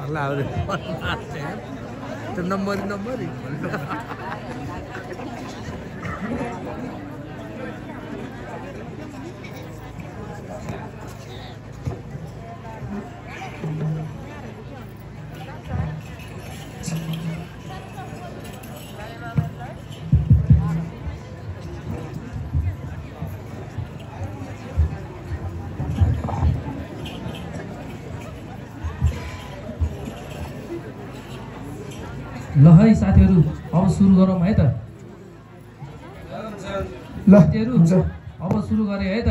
Allah udah itu nomor ल है साथीहरु अब सुरु गरौँ है त ल साथीहरु अब सुरु गरे है त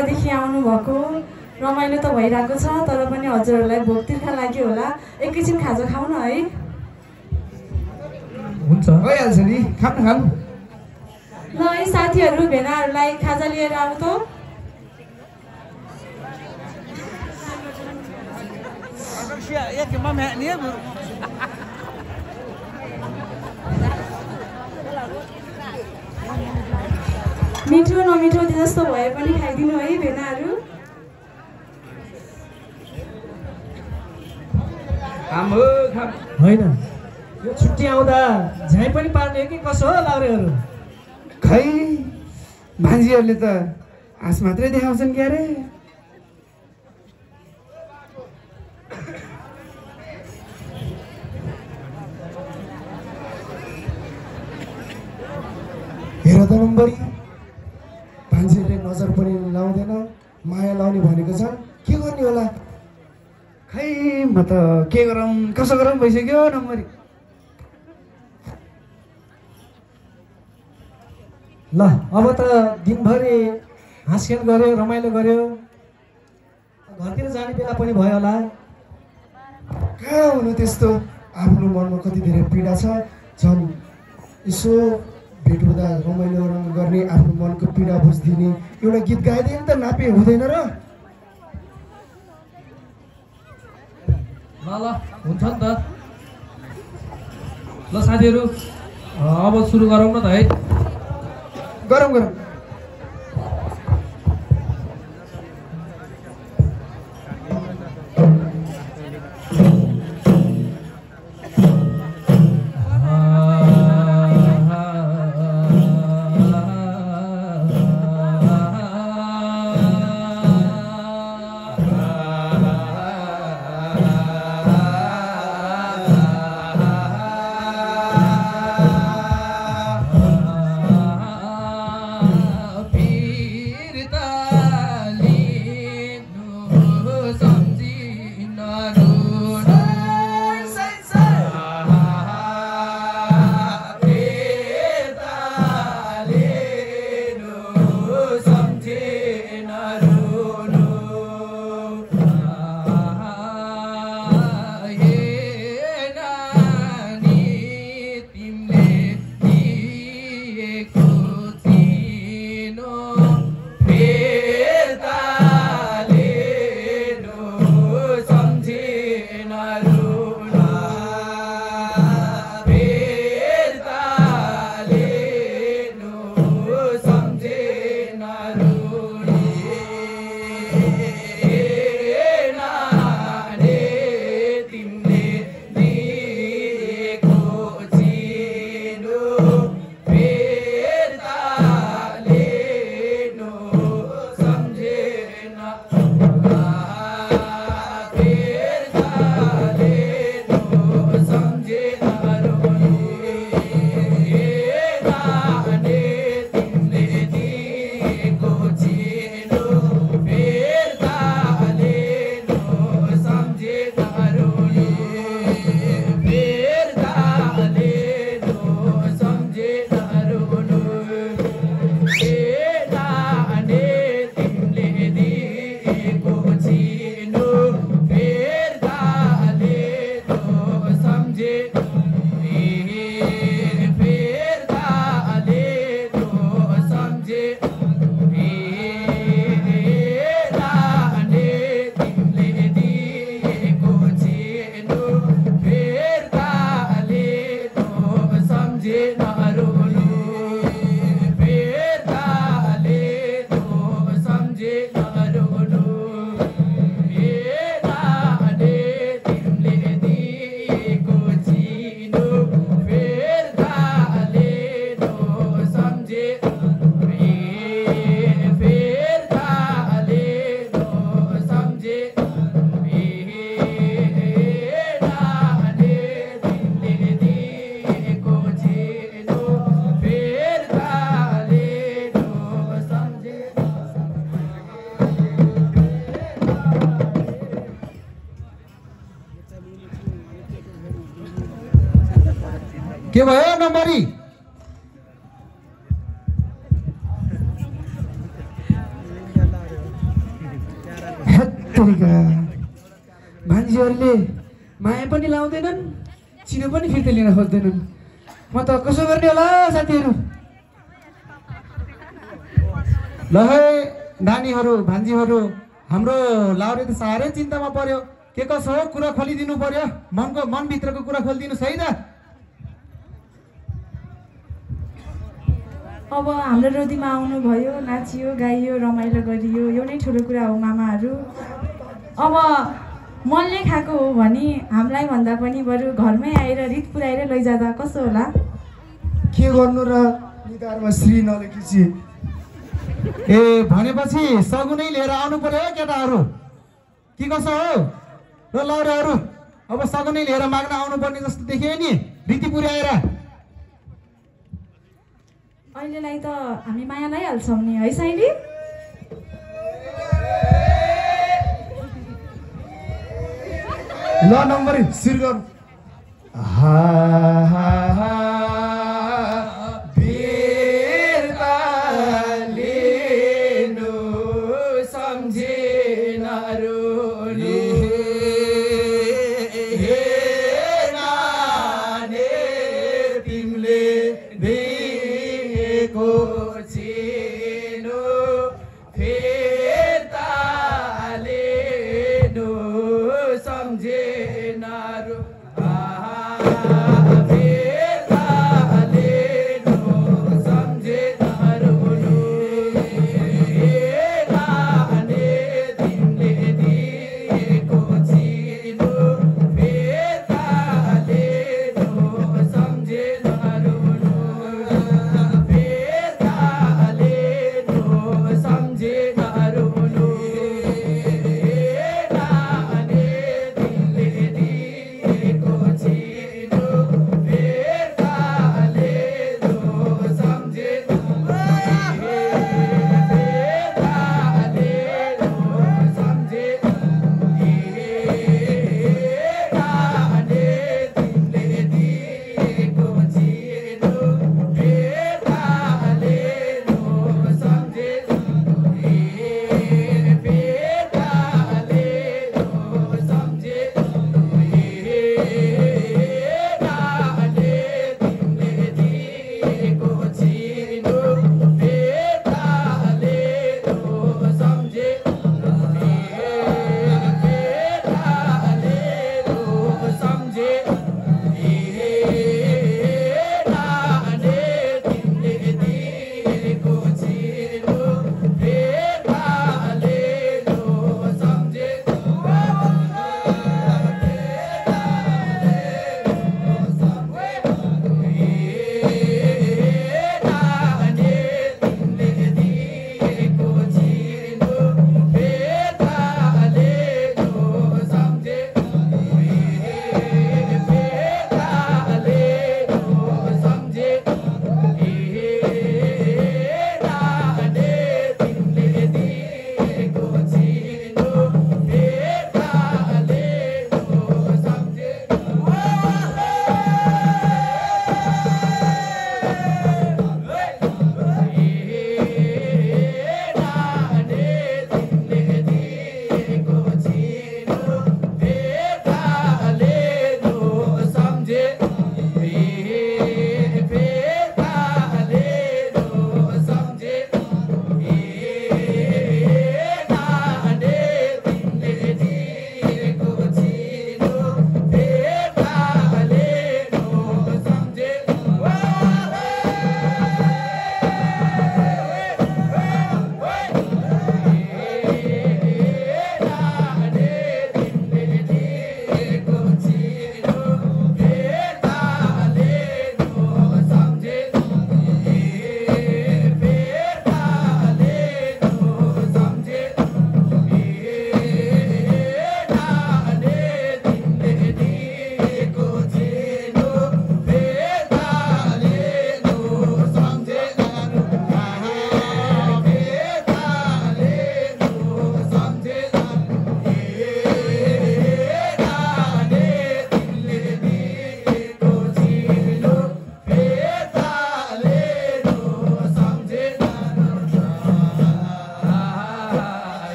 टाढादेखि आउनुभएको रमाइलो त भइरहेको छ तर पनि हजुरहरूलाई भोक तिर्खा लाग्यो होला एकैछिन खाजा खाऊ न है हुन्छ भइहाल्छ नि खानु खानु ल है साथीहरू भेनाहरूलाई खाजा लिएर आऊ त मिठो नमिठो जस्तो भए पनि खाइदिनु है भेनाहरू होइन यो छुट्टी आउँदा झ्याइ पनि पार्ने कि कसो हो लाउरेहरू खै मान्छेहरूले त आँस मात्रै देखाउँछन् क्यारे हेर त नम्बरी मान्छेले नजर पनि लाउँदैन माया लाउने भनेको छ के गर्ने होला खै म त के गरौँ कसो गरौँ भइसक्यो नम्बरी ल अब त दिनभरि हाँसखेल गऱ्यो रमाइलो गऱ्यो घरतिर जाने बेला पनि भयो होला कहाँ हुनु त्यस्तो आफ्नो मनमा कति धेरै पीडा छ झन् यसो भेट हुँदा रमाइलो गर्ने आफ्नो मनको पीडा बुझिदिने एउटा गीत गाइदियो त नापे हुँदैन र ल हुन्छ नि त ल साथीहरू अब सुरु गरौँ न त है गरौँ गरौँ के भयो नम्बरी तरिका भान्जीहरूले माया पनि लाउँदैनन्, चिनो पनि फिर्ता लिन खोज्दैनन्। म त कसो गर्ने होला साथीहरू? ल है नानीहरू भान्जीहरू, हाम्रो लाउरे त साह्रै चिन्तामा पर्यो। के कसो हो कुरा खोलिदिनु पर्यो, मनभित्रको कुरा खोलिदिनुहोस् है त। अब हाम्रो रोदीमा आउनुभयो, नाचियो गाइयो रमाइलो गरियो, यो नै ठुलो कुरा हो मामाहरू। अब मनले खाएको हो भने हामीलाई भन्दा पनि बरु घरमै आएर रित पुऱ्याएर लैजाँदा कसो होला? के गर्नु र निधारमा श्री नलेखेपछि। ए भनेपछि सगुनै लिएर आउनु पर्यो है केटाहरू, के कसो हो? र लाउरेहरू अब सगुनै लिएर माग्न आउनुपर्ने जस्तो देखियो नि, रीति पुर्याएर। अहिलेलाई त हामी माया लाइहाल्छौँ नि है साइली? ल नम्बरी सुरु गर।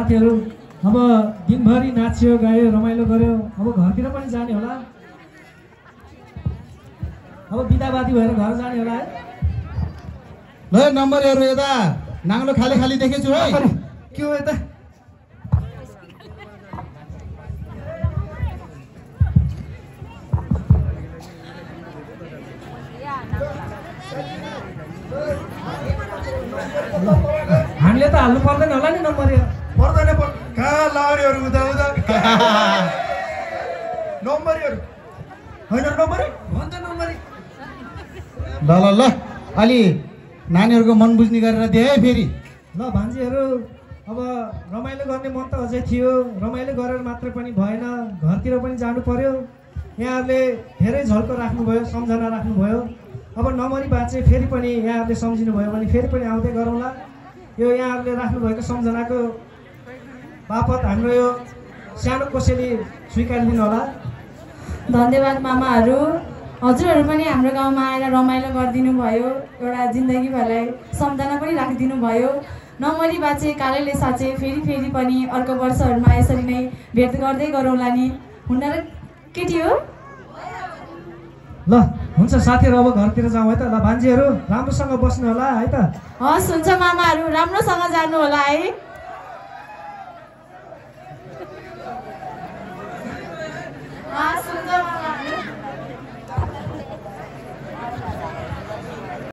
साथीहरू अब दिनभरि नाच्यो गायो रमाइलो गर्यो अब घरतिर पनि जाने होला अब बिदाबादी भएर घर जाने होला है ल नम्बरहरू यता नाङ्लो खाली खाली देखेछु है के हो यता हामीले त हाल्नु पर्दैन होला नि नम्बर पर्दैन कहाँ लाउनेहरू उता उता नम्बरहरू होइन नम्बरै भन्छ नम्बरै ल ल ल अलि नानीहरूको मन बुझ्ने गरेर दिए है फेरि ल भान्जीहरू अब रमाइलो गर्ने मन त अझै थियो रमाइलो गरेर मात्रै पनि भएन घरतिर पनि जानु पर्यो यहाँहरूले धेरै झल्को राख्नुभयो सम्झना राख्नुभयो अब नमरी बाँचे फेरि पनि यहाँहरूले सम्झिनुभयो भने फेरि पनि आउँदै गरौँला यो यहाँहरूले राख्नुभएको सम्झनाको बापत हाम्रो यो सानो कोसेली स्वीकारिदिनु होला धन्यवाद मामाहरू हजुरहरू पनि हाम्रो गाउँमा आएर रमाइलो गरिदिनु भयो एउटा जिन्दगीभरलाई सम्झना पनि राखिदिनु भयो नमरी बाँचे कालैले साँचे फेरि पनि अर्को वर्षहरूमा यसरी नै भेट गर्दै गरौँला नि हुन्न र केटी हो ल हुन्छ साथीहरू अब घरतिर जाउँ है त ल भान्जीहरू राम्रोसँग बस्नु होला है त हस् हुन्छ मामाहरू राम्रोसँग जानु होला है